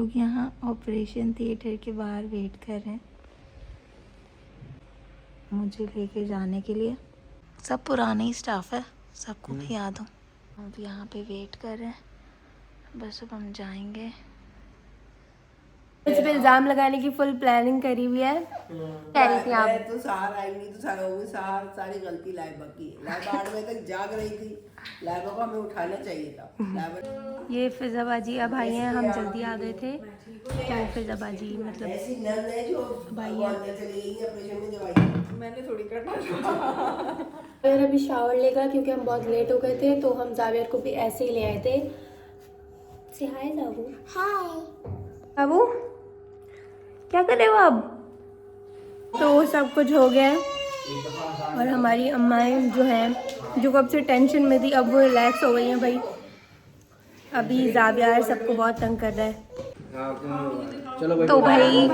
लोग यहाँ operation theatre के बाहर वेट कर रहे हैं मुझे लेके जाने के लिए। सब पुराने ही स्टाफ है, सबको मैं याद हूँ। हम यहाँ पे वेट कर रहे हैं, बस अब हम जाएंगे। मुझ पे इल्जाम लगाने की फुल प्लानिंग करी हुई है। कह रही थी आप तो सार आएंगी तो सारा होगी, सारी गलती लाइबा की। लाइबा 8 बजे तक जाग रही थी, लाइबा को हमें उठाना चाहिए था। लाइबा ये फिजाबाजी अब भाई हैं, हम जल्दी आ गए थे तो फिजाबाजी मतलब ऐसी नर्स है जो भाई अंदर चली गई ऑपरेशन में दवाई मैंने थोड़ी करना। जावियर अभी शावर लेगा क्योंकि हम बहुत लेट हो गए थे, तो हम जावियर को भी ऐसे ही ले आए थे। से हाय जाबू। हाय बाबू, क्या कर रहे हो अब? तो सब कुछ हो गया है और हमारी अम्माएं जो हैं, जो कब से टेंशन में थी, अब वो रिलैक्स हो गई हैं भाई। अभी जावियर सबको बहुत तंग कर रहा है। चलो तो भाई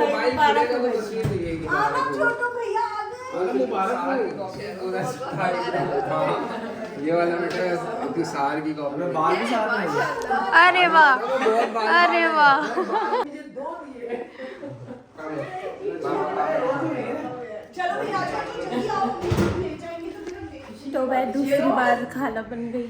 ये वाला बेटा तू सार की कॉपी बाल भी सार में अरे वाह, अरे वाह। तो मैं दूसरी बार खाना बन गई।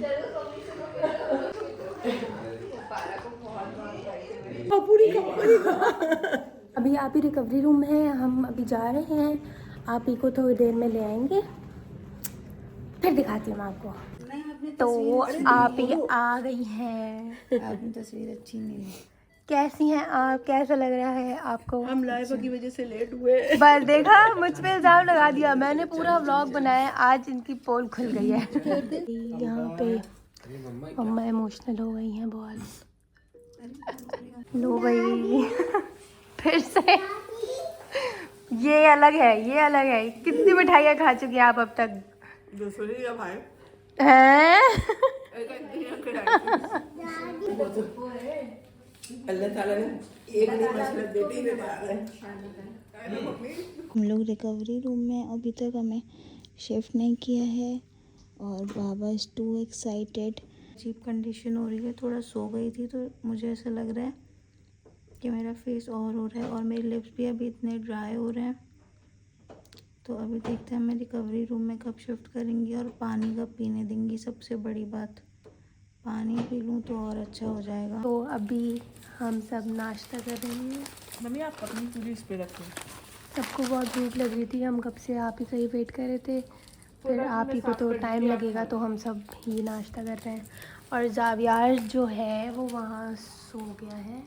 अभी आप ही रिकवरी रूम में हैं, हम अभी जा रहे हैं। आप ही को थोड़ी देर में ले आएंगे, फिर दिखाती हूँ मैं आपको। तो आप ही आ गई हैं। आपकी तस्वीर अच्छी नहीं है। कैसी हैं आप? कैसा लग रहा है आपको? हम लाइबा की वजह से लेट हुए। बस देखा, मुझ पे इल्जाम लगा दिया। मैंने पूरा व्लॉग बनाया, आज इनकी पोल खुल गई है। यहाँ पे मम्मा इमोशनल हो गई हैं बहुत। लो भाई फिर से ये अलग है, ये अलग है। कितनी मिठाइयाँ खा चुकी हैं आप अब तक? दूसरी का भाई हैं? अल्लाह ताला ने एक नहीं मसला बेटी में मारा है। हम लोग रिकवरी रूम में अभी तक हमें शिफ्ट नहीं किया है और बाबा इज़ टू एक्साइटेड। अजीब कंडीशन हो रही है, थोड़ा सो गई थी तो मुझे ऐसा लग रहा है कि मेरा फेस और हो रहा है और मेरे लिप्स भी अभी इतने ड्राई हो रहे हैं। तो अभी देखते हैं मैं रिकवरी रूम में कब शिफ्ट करेंगी और पानी कब पीने देंगी। सबसे बड़ी बात, पानी पी लूँ तो और अच्छा हो जाएगा। तो अभी हम सब नाश्ता कर रहे हैं। मम्मी आप अपनी पूरी इस पे रखो। सबको बहुत भूख लग रही थी, हम कब से आप ही का ही वेट कर रहे थे। फिर आप ही को तो टाइम लगेगा तो हम सब ही नाश्ता कर रहे हैं। और जावियर जो है वो वहाँ सो गया है।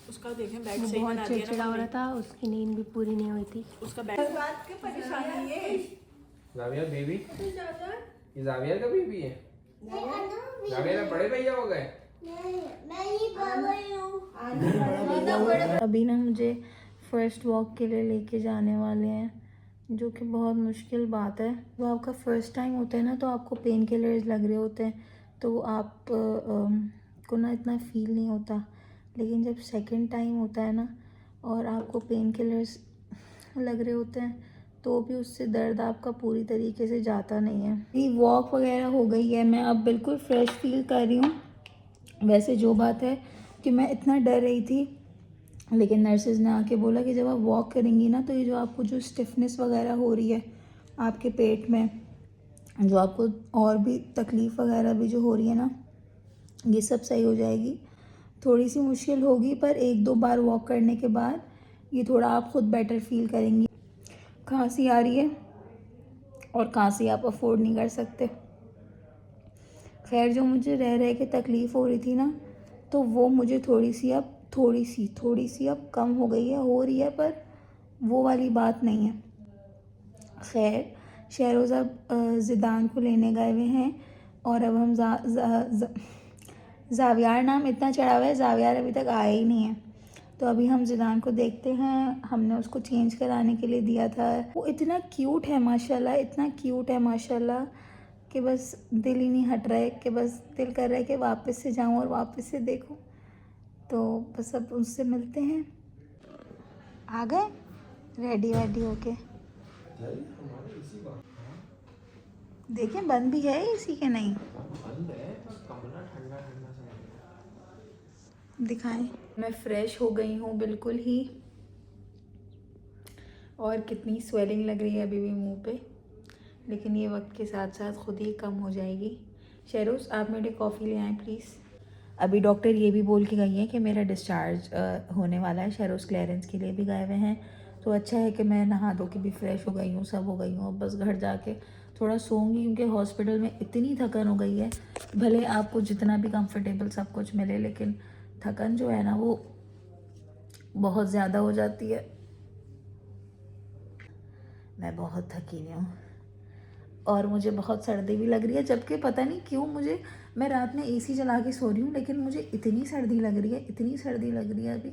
उसका देखें बैग वो सही बहुत बना दिया चिड़चिड़ा हो रहा था, उसकी नींद भी पूरी नहीं हुई थी। उसका बैग बात की परेशानी है। जावियर बेबी, ये जावियर का बेबी है। जावियर बड़े भैया हो गए। अभी ना मुझे फर्स्ट वॉक के लिए लेके जाने वाले हैं, जो कि बहुत मुश्किल बात है। वो आपका फर्स्ट टाइम होता है ना, तो आपको पेन किलर्स लग रहे होते हैं, तो आप को ना इतना फील नहीं होता। लेकिन जब सेकंड टाइम होता है ना और आपको पेन किलर्स लग रहे होते हैं, तो भी उससे दर्द आपका पूरी तरीके से जाता नहीं है। ये वॉक वगैरह हो गई है, मैं अब बिल्कुल फ्रेश फील कर रही हूँ। वैसे जो बात है कि मैं इतना डर रही थी, लेकिन नर्सेज ने आके बोला कि जब आप वॉक करेंगी ना, तो ये जो आपको जो स्टिफनेस वगैरह हो रही है आपके पेट में, जो आपको और भी तकलीफ़ वगैरह भी जो हो रही है ना, ये सब सही हो जाएगी। थोड़ी सी मुश्किल होगी, पर 1-2 बार वॉक करने के बाद ये थोड़ा आप ख़ुद बेटर फील करेंगी। खांसी आ रही है और खांसी आप अफोर्ड नहीं कर सकते। खैर, जो मुझे रह रह के तकलीफ़ हो रही थी ना, तो वो मुझे थोड़ी सी अब कम हो गई है, हो रही है, पर वो वाली बात नहीं है। खैर, शहरोज़ अब ज़िदान को लेने गए हुए हैं और अब हम जावियर नाम इतना चढ़ा हुआ है, जावियर अभी तक आया ही नहीं है। तो अभी हम ज़िदान को देखते हैं। हमने उसको चेंज कराने के लिए दिया था। वो इतना क्यूट है माशाल्लाह, इतना क्यूट है माशाल्लाह कि बस दिल ही नहीं हट रहा है, कि बस दिल कर रहा है कि वापस से जाऊं और वापस से देखूं। तो बस अब उससे मिलते हैं। आ गए रेडी वेडी होके। देखें बंद भी है इसी के नहीं। दिखाएं। मैं फ़्रेश हो गई हूँ बिल्कुल ही, और कितनी स्वेलिंग लग रही है अभी भी मुंह पे, लेकिन ये वक्त के साथ साथ खुद ही कम हो जाएगी। शेरोज़ आप मेरे कॉफ़ी ले आएँ प्लीज़। अभी डॉक्टर ये भी बोल के गई हैं कि मेरा डिस्चार्ज होने वाला है। शेरोज़ क्लियरेंस के लिए भी गए हुए हैं, तो अच्छा है कि मैं नहा धो के भी फ्रेश हो गई हूँ, सब हो गई हूँ। अब बस घर जाके थोड़ा सोऊंगी, क्योंकि हॉस्पिटल में इतनी थकन हो गई है। भले आपको जितना भी कंफर्टेबल सब कुछ मिले, लेकिन थकन जो है ना वो बहुत ज़्यादा हो जाती है। मैं बहुत थकी हुई हूँ और मुझे बहुत सर्दी भी लग रही है, जबकि पता नहीं क्यों मैं रात में एसी चला के सो रही हूँ, लेकिन मुझे इतनी सर्दी लग रही है, इतनी सर्दी लग रही है अभी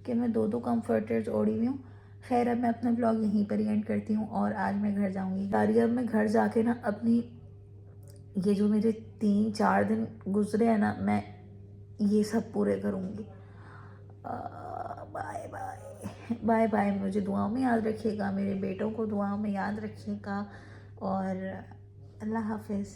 कि मैं 2 कंफर्टर्स ओढ़ी हुई हूँ। खैर अब मैं अपना ब्लॉग यहीं पर ही एंड करती हूँ और आज मैं घर जाऊँगी। सारी अब मैं घर जाके ना अपनी ये जो मेरे 3-4 दिन गुजरे हैं ना, मैं ये सब पूरे करूँगी। Bye bye bye bye. मुझे दुआओं में याद रखिएगा, मेरे बेटों को दुआओं में याद रखिएगा, और अल्लाह हाफिज़।